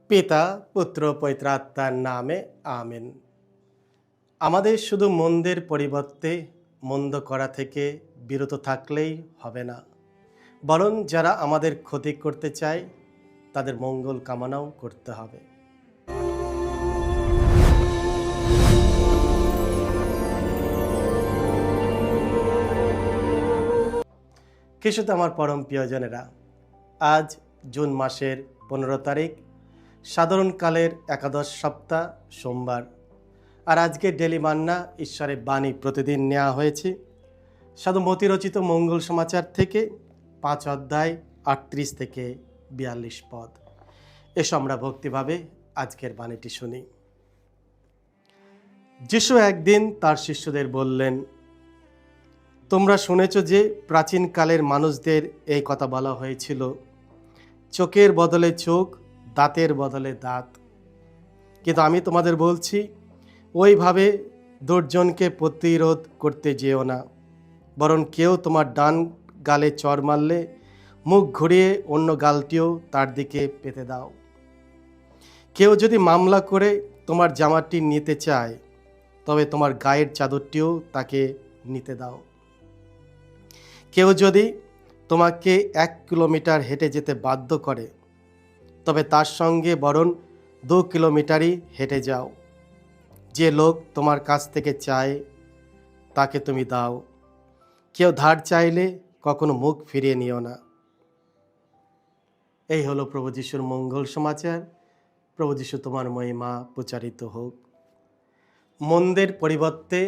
পিতা পুত্র পবিত্র আত্মার নামে আমেন। আমাদের শুধু মন্দের পরিবর্তে মন্দ করা থেকে বিরত থাকলেই হবে না, বরং যারা আমাদের ক্ষতি করতে চায় তাদের মঙ্গল কামনাও করতে হবে। খ্রিস্টে আমার পরম প্রিয়জনেরা, আজ জুন মাসের 15 তারিখ, সাধারণকালের একাদশ সপ্তাহ, সোমবার। আর আজকে ডেলি মান্না ঈশ্বরের বাণী প্রতিদিন নেওয়া হয়েছে সাধু মতি রচিত মঙ্গল সমাচার থেকে 5 অধ্যায় 38 থেকে 42 পদ। এসো আমরা ভক্তিভাবে আজকের বাণীটি শুনি। যিশু একদিন তার শিষ্যদের বললেন, তোমরা শুনেছ যে প্রাচীনকালের মানুষদের এই কথা বলা হয়েছিল, চোখের বদলে চোখ, দাঁতের বদলে দাঁত। কিন্তু আমি তোমাদের বলছি, ওইভাবে দুর্জনকে প্রতিরোধ করতে যেও না, বরং কেউ তোমার ডান গালে চড় মারলে মুখ ঘুরিয়ে অন্য গালটিও তার দিকে পেতে দাও। কেউ যদি মামলা করে তোমার জামাটি নিতে চায়, তবে তোমার গায়ের চাদরটিও তাকে নিতে দাও। কেউ যদি তোমাকে 1 কিলোমিটার হেঁটে যেতে বাধ্য করে, তবে তার সঙ্গে বরং 2 কিলোমিটারই হেঁটে যাও। যে লোক তোমার কাছ থেকে চায় তাকে তুমি দাও। কেউ ধার চাইলে কখনো মুখ ফিরিয়ে নিও না। এই হলো প্রভু যিশুর মঙ্গল সমাচার। প্রভু যিশু তোমার মহিমা প্রচারিত হোক। মন্দের পরিবর্তে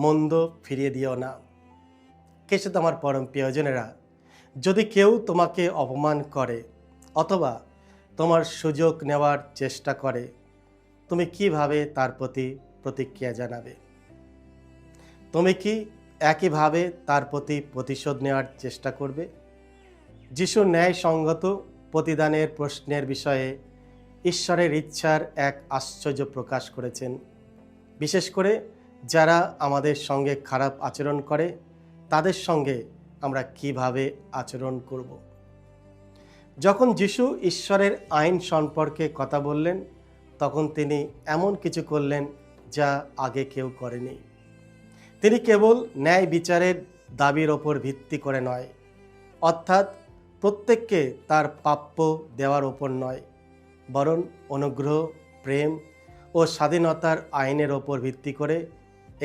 মন্দ ফিরিয়ে দিও না। খ্রিস্টে আমার পরম প্রিয়জনেরা, যদি কেউ তোমাকে অপমান করে অথবা তোমার সুযোগ নেওয়ার চেষ্টা করে, তুমি কিভাবে তার প্রতি প্রতিক্রিয়া জানাবে? তুমি কি একইভাবে তার প্রতি প্রতিশোধ নেওয়ার চেষ্টা করবে? যিশু ন্যায়সঙ্গত প্রতিদানের প্রশ্নের বিষয়ে ঈশ্বরের ইচ্ছার এক আশ্চর্য প্রকাশ করেছেন। বিশেষ করে যারা আমাদের সঙ্গে খারাপ আচরণ করে, তাদের সঙ্গে আমরা কিভাবে আচরণ করব। যখন যিশু ঈশ্বরের আইন সম্পর্কে কথা বললেন, তখন তিনি এমন কিছু করলেন যা আগে কেউ করেনি। তিনি কেবল ন্যায় বিচারের দাবির ওপর ভিত্তি করে নয়, অর্থাৎ প্রত্যেককে তার প্রাপ্য দেওয়ার ওপর নয়, বরং অনুগ্রহ, প্রেম ও স্বাধীনতার আইনের ওপর ভিত্তি করে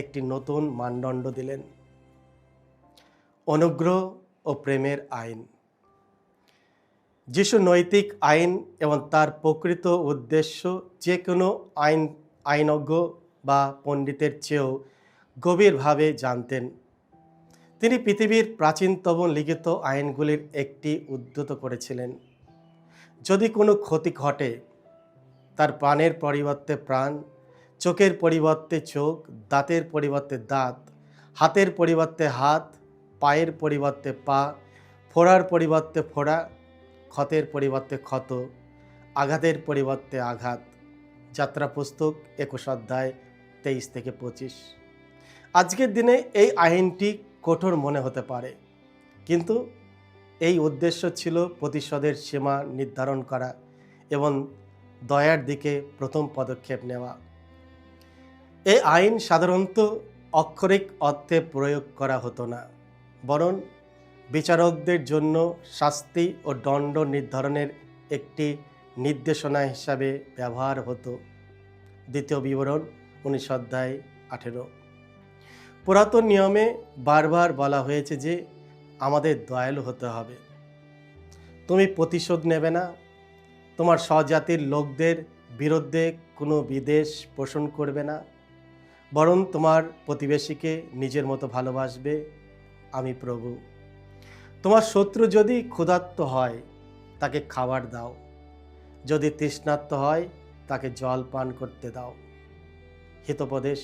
একটি নতুন মানদণ্ড দিলেন। অনুগ্রহ ও প্রেমের আইন। যিশু নৈতিক আইন এবং তার প্রকৃত উদ্দেশ্য যে কোনো আইনজ্ঞ বা পণ্ডিতের চেয়েও গভীরভাবে জানতেন। তিনি পৃথিবীর প্রাচীনতম লিখিত আইনগুলির একটি উদ্ধৃত করেছিলেন। যদি কোনো ক্ষতি ঘটে, তার প্রাণের পরিবর্তে প্রাণ, চোখের পরিবর্তে চোখ, দাঁতের পরিবর্তে দাঁত, হাতের পরিবর্তে হাত, পায়ের পরিবর্তে পা, ফোড়ার পরিবর্তে ফোড়া, ক্ষতের পরিবর্তে ক্ষত, আঘাতের পরিবর্তে আঘাত। যাত্রা পুস্তক 21 অধ্যায় 23 থেকে 25। আজকের দিনে এই আইনটি কঠোর মনে হতে পারে, কিন্তু এই উদ্দেশ্য ছিল প্রতিশোধের সীমা নির্ধারণ করা এবং দয়ার দিকে প্রথম পদক্ষেপ নেওয়া। এই আইন সাধারণত অক্ষরিক অর্থে প্রয়োগ করা হতো না, বরং বিচারকদের জন্য শাস্তি ও দণ্ড নির্ধারণের একটি নির্দেশনা হিসাবে ব্যবহার হতো। দ্বিতীয় বিবরণ 19 অধ্যায় 18। পুরাতন নিয়মে বারবার বলা হয়েছে যে আমাদের দয়ালু হতে হবে। তুমি প্রতিশোধ নেবে না, তোমার স্বজাতির লোকদের বিরুদ্ধে কোনো বিদ্বেষ পোষণ করবে না, বরং তোমার প্রতিবেশীকে নিজের মতো ভালোবাসবে। আমি প্রভু। তোমার শত্রু যদি ক্ষুধার্ত হয়, তাকে খাবার দাও, যদি তৃষ্ণার্ত হয়, তাকে জল পান করতে দাও। হিতোপদেশ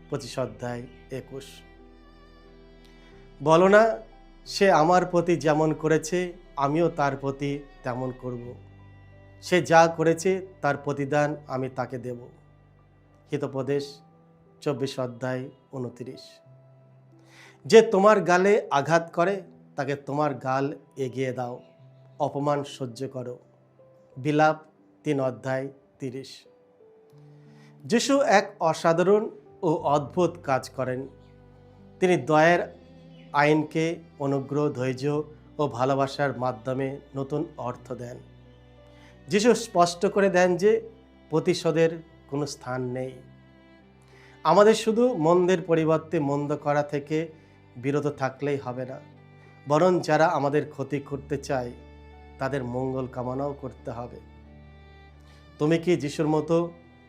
25 অধ্যায় 21। বলো না, সে আমার প্রতি যেমন করেছে আমিও তার প্রতি তেমন করব। সে যা করেছে তার প্রতিদান আমি তাকে দেব। হিতোপদেশ 24 অধ্যায় 29। যে তোমার গালে আঘাত করে তাকে তোমার গাল এগিয়ে দাও, অপমান সহ্য করো। বিলাপ 3:30। যিশু এক অসাধারণ ও অদ্ভুত কাজ করেন। তিনি দয়ার আইনকে অনুগ্রহ, ধৈর্য ও ভালোবাসার মাধ্যমে নতুন অর্থ দেন। যিশু স্পষ্ট করে দেন যে প্রতিশোধের কোনো স্থান নেই। আমাদের শুধু মন্দের পরিবর্তে মন্দ করা থেকে বিরত থাকলেই হবে না, বরং যারা আমাদের ক্ষতি করতে চায় তাদের মঙ্গল কামনাও করতে হবে। তুমি কি যিশুর মতো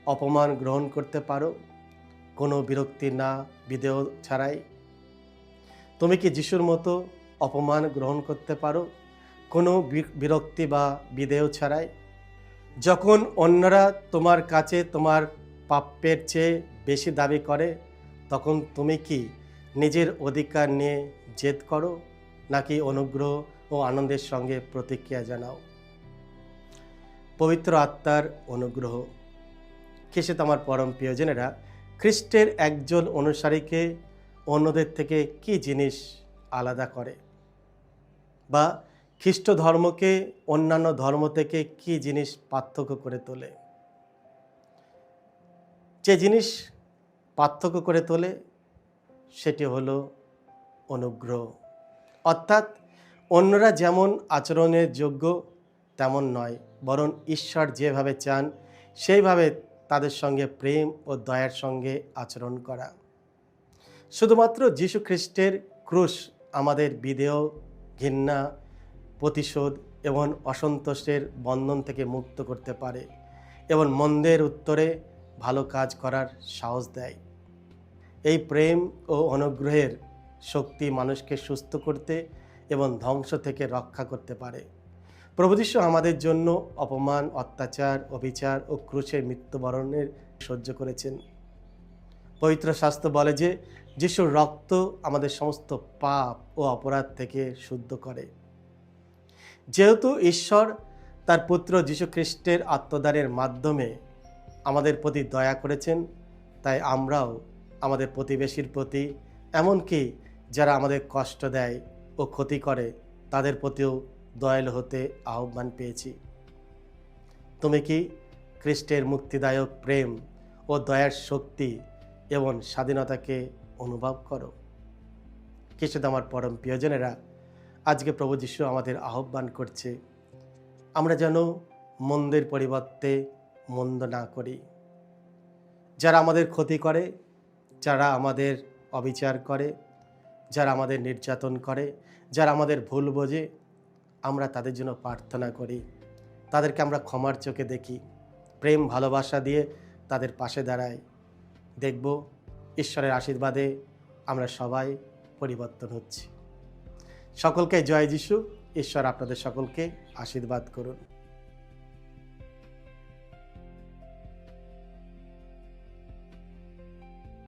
অপমান গ্রহণ করতে পারো, কোনো বিরক্তি না বিদেয় ছাড়াই? তুমি কি যিশুর মতো অপমান গ্রহণ করতে পারো, কোনো বিরক্তি বা বিদেয় ছাড়াই? যখন অন্যরা তোমার কাছে তোমার প্রাপ্যের চেয়ে বেশি দাবি করে, তখন তুমি কি নিজের অধিকার নিয়ে জেদ করো, নাকি অনুগ্রহ ও আনন্দের সঙ্গে প্রতিক্রিয়া জানাও? পবিত্র আত্মার অনুগ্রহ। খ্রিস্টে আমার পরম প্রিয়জনেরা, খ্রিস্টের একজন অনুসারীকে অন্যদের থেকে কি জিনিস আলাদা করে, বা খ্রিস্ট ধর্মকে অন্যান্য ধর্ম থেকে কি জিনিস পার্থক্য করে তোলে? যে জিনিস পার্থক্য করে তোলে সেটি হলো অনুগ্রহ। অর্থাৎ অন্যরা যেমন আচরণের যোগ্য তেমন নয়, বরং ঈশ্বর যেভাবে চান সেইভাবে তাদের সঙ্গে প্রেম ও দয়ার সঙ্গে আচরণ করা। শুধুমাত্র যীশু খ্রিস্টের ক্রুশ আমাদের বিদেয়, ঘৃণা, প্রতিশোধ এবং অসন্তোষের বন্ধন থেকে মুক্ত করতে পারে এবং মন্দের উত্তরে ভালো কাজ করার সাহস দেয়। এই প্রেম ও অনুগ্রহের শক্তি মানুষকে সুস্থ করতে এবং ধ্বংস থেকে রক্ষা করতে পারে। প্রভু যীশু আমাদের জন্য অপমান, অত্যাচার, অবিচার ও ক্রুশের মৃত্যুবরণের সহ্য করেছেন। পবিত্র শাস্ত্র বলে যে যিশুর রক্ত আমাদের সমস্ত পাপ ও অপরাধ থেকে শুদ্ধ করে। যেহেতু ঈশ্বর তার পুত্র যীশু খ্রিস্টের আত্মদানের মাধ্যমে আমাদের প্রতি দয়া করেছেন, তাই আমরাও আমাদের প্রতিবেশীর প্রতি, এমনকি যারা আমাদের কষ্ট দেয় ও ক্ষতি করে, তাদের প্রতিও দয়ালু হতে আহ্বান পেয়েছি। তুমি কি খ্রিস্টের মুক্তিদায়ক প্রেম ও দয়ার শক্তি এবং স্বাধীনতাকে অনুভব করো? খ্রিস্টে আমার পরম প্রিয়জনেরা, আজকে প্রভু যীশু আমাদের আহ্বান করছে আমরা যেন মন্দের পরিবর্তে মন্দ না করি। যারা আমাদের ক্ষতি করে, যারা আমাদের অবিচার করে, যারা আমাদের নির্যাতন করে, যারা আমাদের ভুল বোঝে, আমরা তাদের জন্য প্রার্থনা করি, তাদেরকে আমরা ক্ষমার চোখে দেখি, প্রেম ভালোবাসা দিয়ে তাদের পাশে দাঁড়াই। দেখব ঈশ্বরের আশীর্বাদে আমরা সবাই পরিবর্তন হচ্ছি। সকলকে জয় যিশু। ঈশ্বর আপনাদের সকলকে আশীর্বাদ করুন।